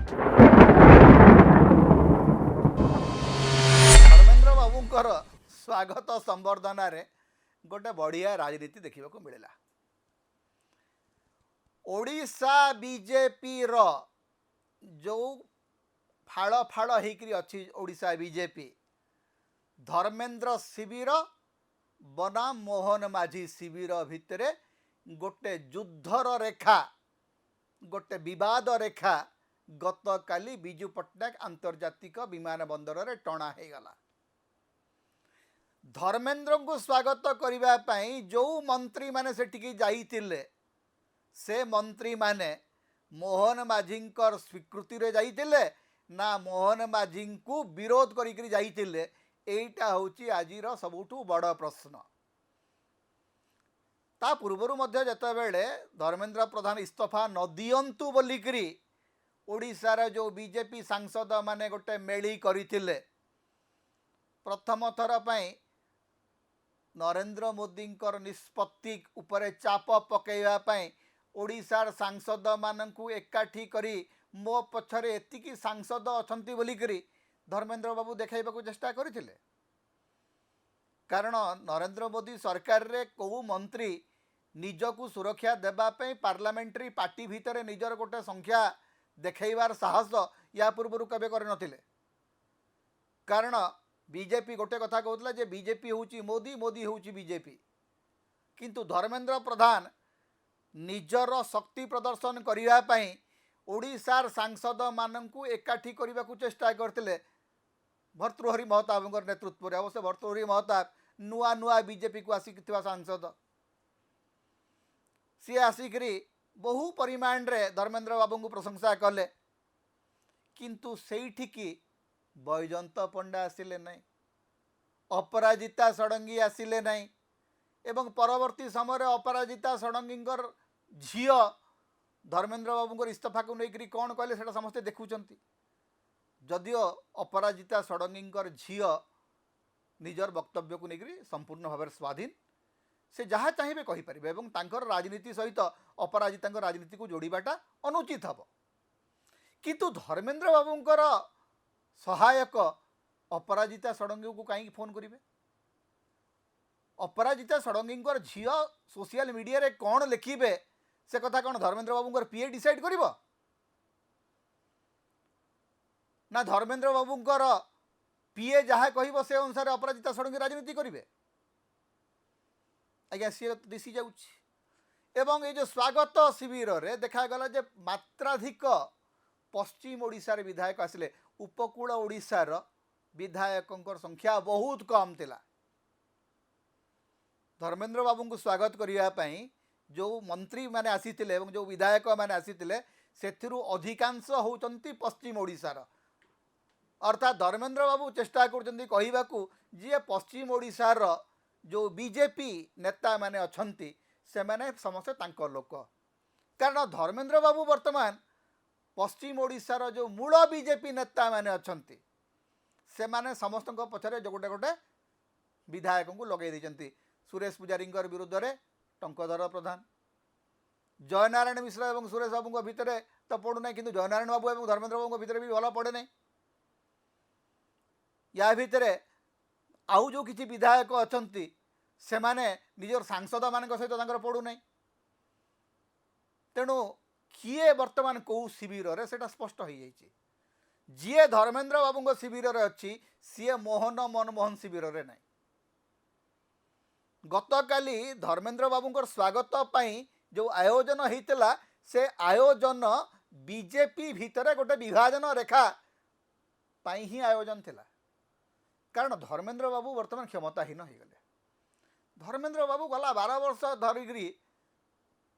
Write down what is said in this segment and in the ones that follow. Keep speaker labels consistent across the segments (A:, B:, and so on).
A: धर्मेन्द्र बाबूंकर स्वागत संबर्धना रे गोटे बढ़िया राजनीति देखा मिलला। ओडिशा बीजेपी रो जो फाड़ फाड़ होकर अच्छी ओडिशा बीजेपी धर्मेन्द्र शिविर बनाम मोहन माझी शिविर भितर गोटे युद्धर रेखा गोटे विवाद रेखा गत काली विजु पट्टनायक आंतर्जातिक विमान बंदर रे टणा हो गला। धर्मेन्द्र को स्वागत करने जो मंत्री माने सेठिकी जाइतिले से मंत्री माने मोहन माझी स्वीकृति रे जाइतिले ना मोहन माझी को विरोध करिकरी जाइतिले, एटा होची आजिर सबुठु बड़ प्रश्न। ता पूर्वरु मध्य जेतेबेले धर्मेन्द्र प्रधान इस्तीफा न दियंतु बोलिकरी ओडिशार जो बीजेपी सांसद माने गोटे मेली करथिले प्रथम थर पई नरेंद्र मोदी निष्पत्ति उपरे चाप पकेवा पई ओडिशार सांसद माननकु एकाठी करी मो पछरे एतिकी सांसद अछंती बोलिकरी धर्मेन्द्र बाबू देखाइबाकू चेष्टा करथिले। कारण नरेंद्र मोदी सरकार रे को मंत्री निजकू सुरक्षा देबा पई पार्लियामेंट्री पार्टी भितर निजर गोटे संख्या देखाइबार साहस या पूर्व केबे कर नथिले। कारण बीजेपी गोटे कथा कहूला जे बीजेपी होची मोदी मोदी होची बीजेपी, किंतु धर्मेन्द्र प्रधान निजर शक्ति प्रदर्शन करिया पई ओडिशार सांसद माननकू एकाठी करबाकू चेष्टा करथिले भर्तृहरि महताब नेतृत्व रे। अवश्य भर्तृहरि महताब नुआ नुआ बीजेपी को आसिकथिबा सांसद, सी आसिकरी बहु परिमाण रे धर्मेन्द्र बाबू को प्रशंसा कले, किंतु सेठिकी बैजंत पंडा आसिले नहीं, अपराजिता षडंगी आसिले नहीं एवं परवर्ती समय अपराजिता षडंगी झील धर्मेन्द्र बाबू इस्तीफा को लेकर कौन कहले सेटा समस्ते देखुचंती। जदियो अपराजिता षडंगी झील निजर वक्तव्य को लेकर संपूर्ण भाव स्वाधीन, से जहाँ चाहिए कहीपर एवं तांकर राजनीति सहित अपराजिता राजनीति को जोड़ाटा अनुचित हम। किंतु धर्मेन्द्र बाबूंकर सहायक अपराजिता षडंगी को कहीं फोन करेंगे? अपराजिता षडंगी झील सोशल मीडिया रे कौन लिखिबे से कथा कौन धर्मेन्द्र बाबूंकर पीए डिसाइड करिवो ना धर्मेन्द्र बाबूंकर पीए जहाँ कहिबो से अनुसार अपराजिता षडंगी राजनीति करिवे? आज्ञा सी दिशि जाउछि। एवं ये जो स्वागत शिविर रे देखागला जे मात्राधिक पश्चिम ओडिशार विधायक आसिले, उपकूल ओडिशार विधायकों संख्या बहुत कम थिला। धर्मेन्द्र बाबू को स्वागत करने जो मंत्री माने आसीथिले एवं जो विधायक माने आसीथिले सेथिरु अधिकांश होचंती पश्चिम ओडिशार। अर्थात धर्मेन्द्र बाबू चेष्टा करचंती कहिबाकू जे पश्चिम ओडिशार जो बीजेपी नेता माने अछंती से माने समस्त तांकर लोक। कारण धर्मेन्द्र बाबू वर्तमान पश्चिम ओडिशार जो मूल बीजेपी नेता माने अछंती से माने समस्त पछरे जो गोटे गोटे विधायक को लगे देइचंती। सुरेश पुजारी विरुद्ध रे टंकधर प्रधान, जयनारायण मिश्र एवं सुरेश बाबू भितर तो पड़ू ना, किंतु जयनारायण बाबू और धर्मेन्द्र बाबू भितर भी भल पड़े नहीं। या भितर आउ जो किसी विधायक अछंती से माने निजर सांसद मान सहित पड़ू ना। तेणु किए वर्तमान कौ शिविर रे सेटा स्पष्ट हो जाइए। जी धर्मेन्द्र बाबू शिविर रे अच्छी सी मोहन मनमोहन शिविर रे नहीं। गतकाली धर्मेन्द्र बाबूंकर स्वागत पाई जो आयोजन होता से आयोजन बीजेपी भितर गोटे विभाजन रेखा पाई ही आयोजन थिला। कारण धर्मेन्द्र बाबू वर्तमान क्षमताहीन हो गले। धर्मेन्द्र बाबू गला 12 वर्ष धरिकी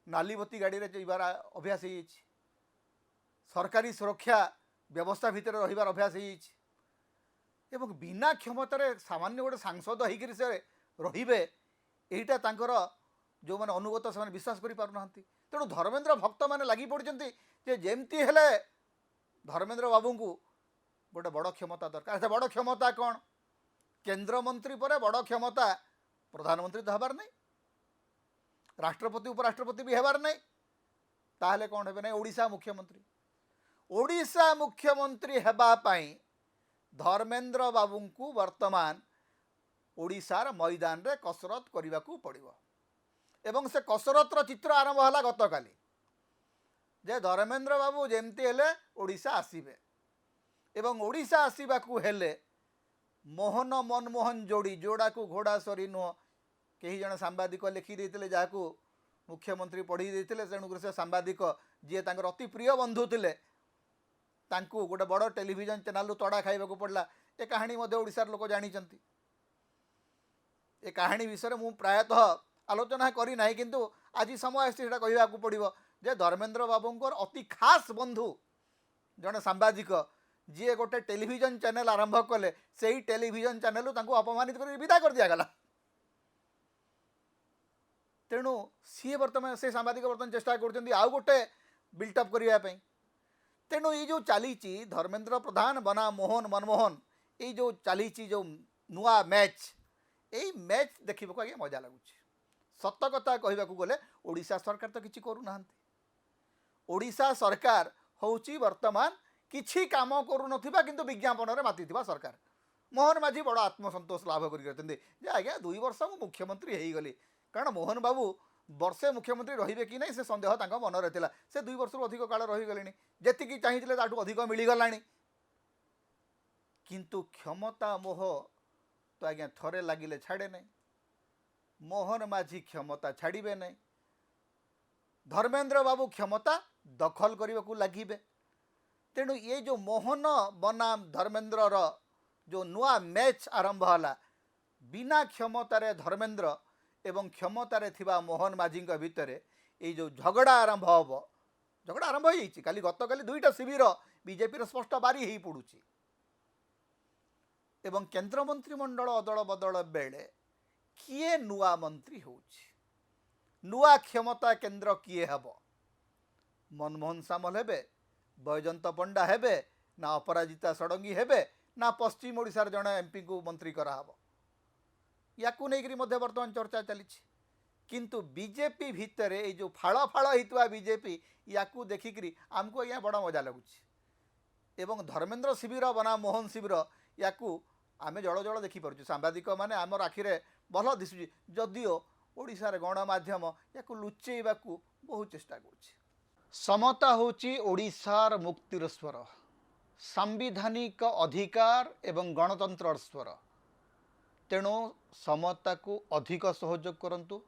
A: नालीबती गाड़ी रे जाइबार अभ्यास हो, सरकारी सुरक्षा व्यवस्था भितर रहिबार अभ्यास हो, बिना क्षमतार सामान्य गोटे सांसद होकर से रहिबे एटा तांकर जो माने अनुगत से विश्वास करि पारु नाहंती। तेणु धर्मेन्द्र भक्त माने लगी पड़चंती जे जेमती हेले धर्मेन्द्र बाबू को गोटे बड़ क्षमता दरकार। से बड़ क्षमता कौन? केंद्र मंत्री पर बड़ क्षमता प्रधानमंत्री तो हबार नहीं, राष्ट्रपति उपराष्ट्रपति भी हेबार नहीं, ताहले कौन हेबे नहीं? ओडिशा मुख्यमंत्री। ओडिशा मुख्यमंत्री हेबा पाई धर्मेंद्र बाबू को वर्तमान ओडिशार मैदान रे कसरत करने को पड़ो एवं से कसरतर चित्र आरंभ है गत काली जे धर्मेंद्र बाबू जमती हेले ओडिशा आसीबे एवं ओडिशा आसीबा को हेले मोहन मनमोहन जोड़ी जोड़ा को घोड़ा सरी नुह कहीं जन सांबादिक लिखिदे जहाँ मुख्यमंत्री पढ़ी देते तेणुक से सांबादिक जी अति प्रिय बंधु थे गोटे बड़ टेलीविजन चैनल तड़ा खाइबा पड़ला ए कहानी ओडिशार लोक जानी ए कहानी विषय में प्रायतः आलोचना करना किंतु आज समय आसा कहवा पड़ो जे धर्मेंद्र बाबूंकर अति खास बंधु जड़े सांबादिक जी गोटे टेलीविजन चैनल आरंभ कले से ही टेलीविजन चैनल अपमानित कर विदा कर दिगला तेणु सी बर्तमान से सांबादिक बर्तमान चेष्टा कर आउ गोटे बिल्टअप करने तेणु ये जो चली धर्मेंद्र प्रधान बना मोहन मनमोहन ये जो चली जो नुआ मैच यही मैच देखा आगे मजा लगुच सत कथा कहवा गले ओडिशा सरकार तो किसी करूना ओडिशा सरकार होची वर्तमान किछि काम करू किंतु विज्ञापन में मातिथिबा सरकार मोहन माझी बड़ आत्मसंतोष लाभ करते आज्ञा 2 वर्ष मु मुख्यमंत्री हो गली कारण मोहन बाबू वर्षे मुख्यमंत्री रहिबे कि नहीं से संदेह तांको मन रे थिला से 2 वर्ष अधिक काल रही गलेनी जेतिकी चाहिए ताठू अधिक मिलगलानी किंतु क्षमता मोह तो आज्ञा थरे लगिले छाड़े नहीं मोहन माझी क्षमता छाड़े नहीं धर्मेंद्र बाबू क्षमता दखल करने को लगे तेणु ये जो मोहन बनाम धर्मेंद्र जो नुआ मैच आरंभ है बिना क्षमतार धर्मेंद्र एवं क्षमतार थिबा मोहन माझी भितर ये जो झगड़ा आरंभ हम झगड़ा आरंभ हो काली गत काली 2टा शिविर बीजेपी स्पष्ट बारी हो पड़ुची एवं केंद्र मंत्रिमंडल अदल बदल बेले किए नुआ मंत्री होउची नुआ क्षमता केंद्र किए हब मनमोहन सामल हेबे बैजंत पंडा हेबे ना अपराजिता षडंगी हेबे ना पश्चिम ओडिशार जड़े एमपी को मंत्री कराहब या बर्तमान चर्चा चली किंतु बीजेपी भितर ये जो फाड़ फाड़ होता बीजेपी या देखिक आमको अज्ञा बड़ा मजा लगुच एवं धर्मेंद्र शिविर बना मोहन शिविर या आमे जड़ जड़ देखिपुर सांबादिक मैंने आमर आखिरे भल दिशुची जदिओ ओडिशार गणमाध्यम या लुचेवा बहुत चेष्टा कर समता होची ओडिशार मुक्तिर स्वर सांविधानिक अधिकार एवं गणतंत्र स्वर तेणु समता को अधिक सहयोग करंतु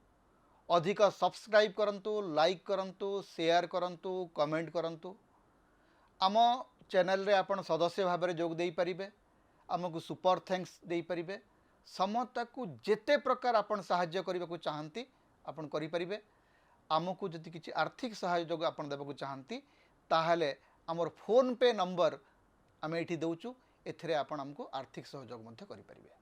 A: अधिक सब्सक्राइब करंतु लाइक करंतु शेयर करंतु कमेंट करंतु आम चैनल रे आपण सदस्य भाव में जोग दे पारिबे आमको सुपर थैंक्स दे पारिबे समता को जेते प्रकार आपण सहाय्य करने को चाहती आपण करि परिबे आमको जदि किसी आर्थिक सहयोग आपण देबा को चाहती ताहले आमर फोन पे नंबर आम ये दौचु एथिरे आपण आमको आर्थिक सहयोग मध्य करि परिबे।